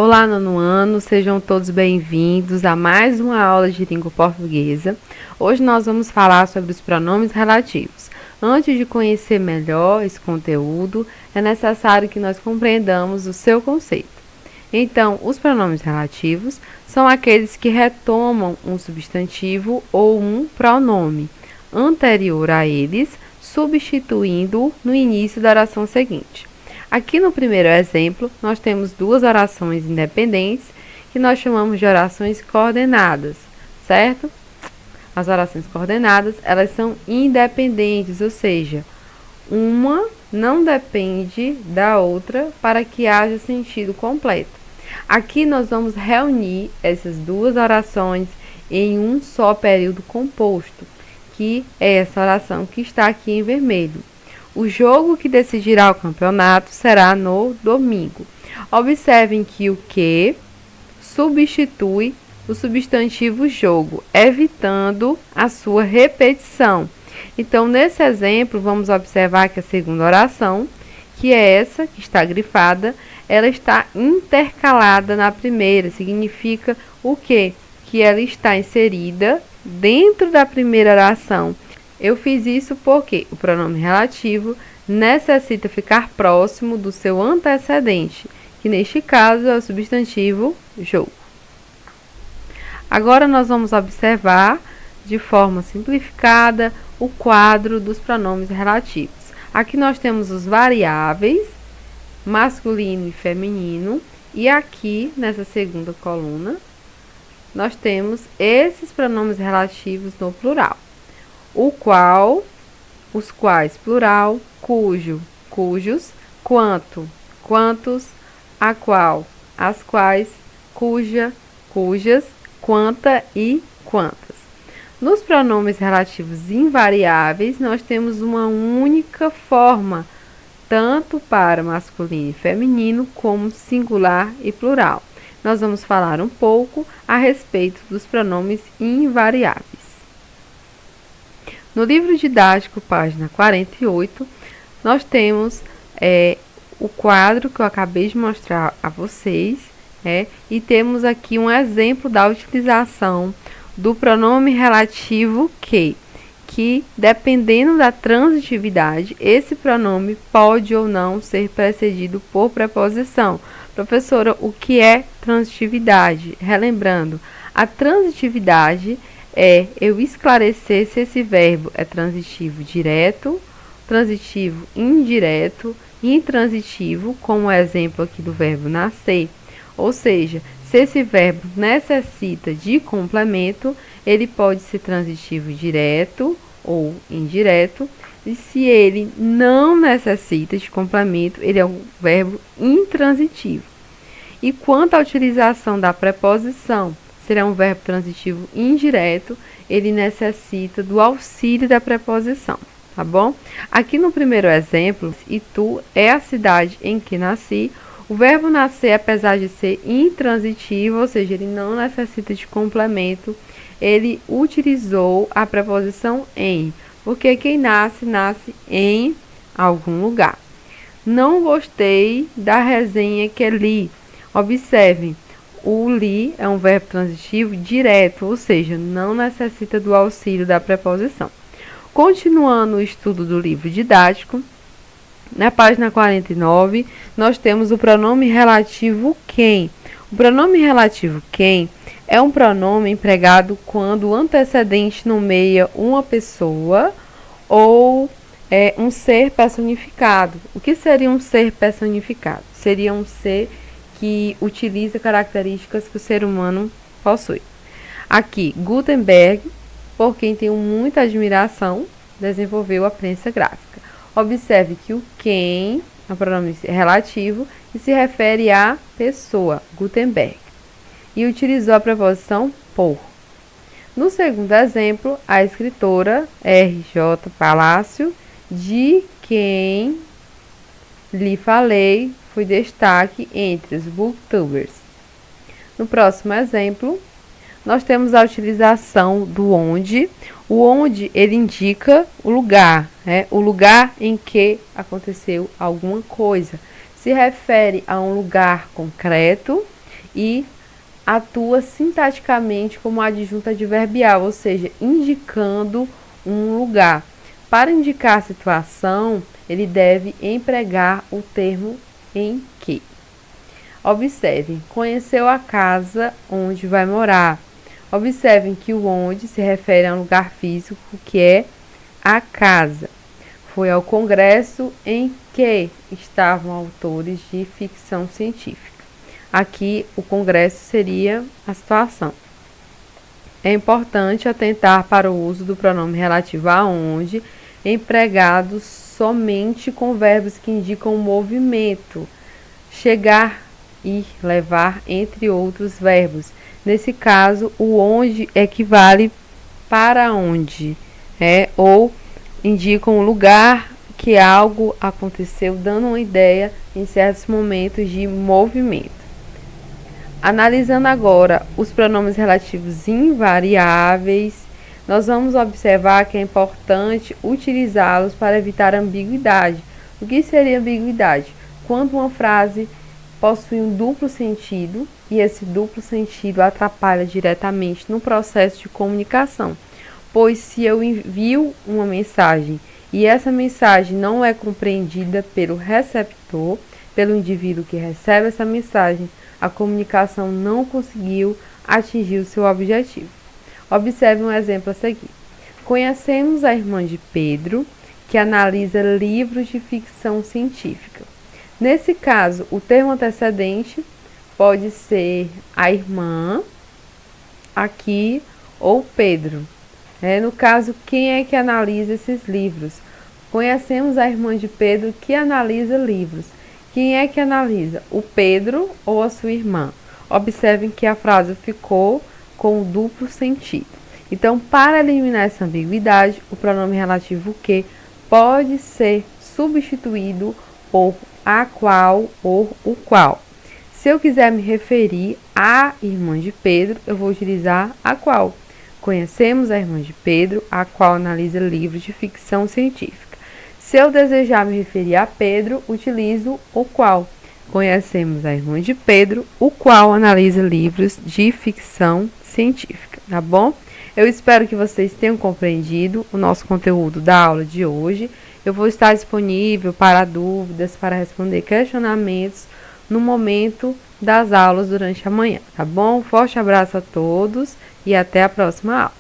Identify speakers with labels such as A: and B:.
A: Olá, nono ano, sejam todos bem-vindos a mais uma aula de língua portuguesa. Hoje nós vamos falar sobre os pronomes relativos. Antes de conhecer melhor esse conteúdo, é necessário que nós compreendamos o seu conceito. Então, os pronomes relativos são aqueles que retomam um substantivo ou um pronome anterior a eles, substituindo-o no início da oração seguinte. Aqui no primeiro exemplo, nós temos duas orações independentes que nós chamamos de orações coordenadas, certo? As orações coordenadas, elas são independentes, ou seja, uma não depende da outra para que haja sentido completo. Aqui nós vamos reunir essas duas orações em um só período composto, que é essa oração que está aqui em vermelho. O jogo que decidirá o campeonato será no domingo. Observem que o que substitui o substantivo jogo, evitando a sua repetição. Então, nesse exemplo, vamos observar que a segunda oração, que é essa, que está grifada, ela está intercalada na primeira. Significa o quê? Que ela está inserida dentro da primeira oração. Eu fiz isso porque o pronome relativo necessita ficar próximo do seu antecedente, que neste caso é o substantivo jogo. Agora nós vamos observar de forma simplificada o quadro dos pronomes relativos. Aqui nós temos os variáveis, masculino e feminino, e aqui nessa segunda coluna nós temos esses pronomes relativos no plural. O qual, os quais, plural, cujo, cujos, quanto, quantos, a qual, as quais, cuja, cujas, quanta e quantas. Nos pronomes relativos invariáveis, nós temos uma única forma, tanto para masculino e feminino, como singular e plural. Nós vamos falar um pouco a respeito dos pronomes invariáveis. No livro didático, página 48, nós temos o quadro que eu acabei de mostrar a vocês, e temos aqui um exemplo da utilização do pronome relativo que dependendo da transitividade, esse pronome pode ou não ser precedido por preposição. Professora, o que é transitividade? Relembrando, a transitividade é eu esclarecer se esse verbo é transitivo direto, transitivo indireto, intransitivo, como o exemplo aqui do verbo nascer. Ou seja, se esse verbo necessita de complemento, ele pode ser transitivo direto ou indireto. E se ele não necessita de complemento, ele é um verbo intransitivo. E quanto à utilização da preposição, será um verbo transitivo indireto, ele necessita do auxílio da preposição, tá bom? Aqui no primeiro exemplo, Itu é a cidade em que nasci. O verbo nascer, apesar de ser intransitivo, ou seja, ele não necessita de complemento, ele utilizou a preposição em, porque quem nasce, nasce em algum lugar. Não gostei da resenha que li. Observem, o li é um verbo transitivo direto, ou seja, não necessita do auxílio da preposição. Continuando o estudo do livro didático, na página 49, nós temos o pronome relativo quem. O pronome relativo quem é um pronome empregado quando o antecedente nomeia uma pessoa ou um ser personificado. O que seria um ser personificado? Seria um ser que utiliza características que o ser humano possui. Aqui, Gutenberg, por quem tenho muita admiração, desenvolveu a prensa gráfica. Observe que o quem é um pronome relativo e se refere à pessoa, Gutenberg, e utilizou a preposição por. No segundo exemplo, a escritora R.J. Palácio, de quem lhe falei, foi destaque entre os booktubers. No próximo exemplo, nós temos a utilização do onde. O onde, ele indica o lugar, o lugar em que aconteceu alguma coisa. Se refere a um lugar concreto e atua sintaticamente como adjunto adverbial, ou seja, indicando um lugar. Para indicar a situação, ele deve empregar o termo em que. Observem, conheceu a casa onde vai morar. Observem que o onde se refere a um lugar físico que é a casa. Foi ao congresso em que estavam autores de ficção científica. Aqui o congresso seria a situação. É importante atentar para o uso do pronome relativo a onde, empregado somente com verbos que indicam movimento, chegar, ir, levar, entre outros verbos. Nesse caso, o onde equivale para onde, ou indica um lugar que algo aconteceu, dando uma ideia em certos momentos de movimento. Analisando agora os pronomes relativos invariáveis, nós vamos observar que é importante utilizá-los para evitar ambiguidade. O que seria ambiguidade? Quando uma frase possui um duplo sentido e esse duplo sentido atrapalha diretamente no processo de comunicação. Pois se eu envio uma mensagem e essa mensagem não é compreendida pelo receptor, pelo indivíduo que recebe essa mensagem, a comunicação não conseguiu atingir o seu objetivo. Observe um exemplo a seguir. Conhecemos a irmã de Pedro, que analisa livros de ficção científica. Nesse caso, o termo antecedente pode ser a irmã, aqui, ou Pedro. No caso, quem é que analisa esses livros? Conhecemos a irmã de Pedro que analisa livros. Quem é que analisa? O Pedro ou a sua irmã? Observem que a frase ficou com duplo sentido. Então, para eliminar essa ambiguidade, o pronome relativo que pode ser substituído por a qual ou o qual. Se eu quiser me referir à irmã de Pedro, eu vou utilizar a qual. Conhecemos a irmã de Pedro, a qual analisa livros de ficção científica. Se eu desejar me referir a Pedro, utilizo o qual. Conhecemos a irmã de Pedro, o qual analisa livros de ficção científica, tá bom? Eu espero que vocês tenham compreendido o nosso conteúdo da aula de hoje. Eu vou estar disponível para dúvidas, para responder questionamentos no momento das aulas durante a manhã, tá bom? Forte abraço a todos e até a próxima aula.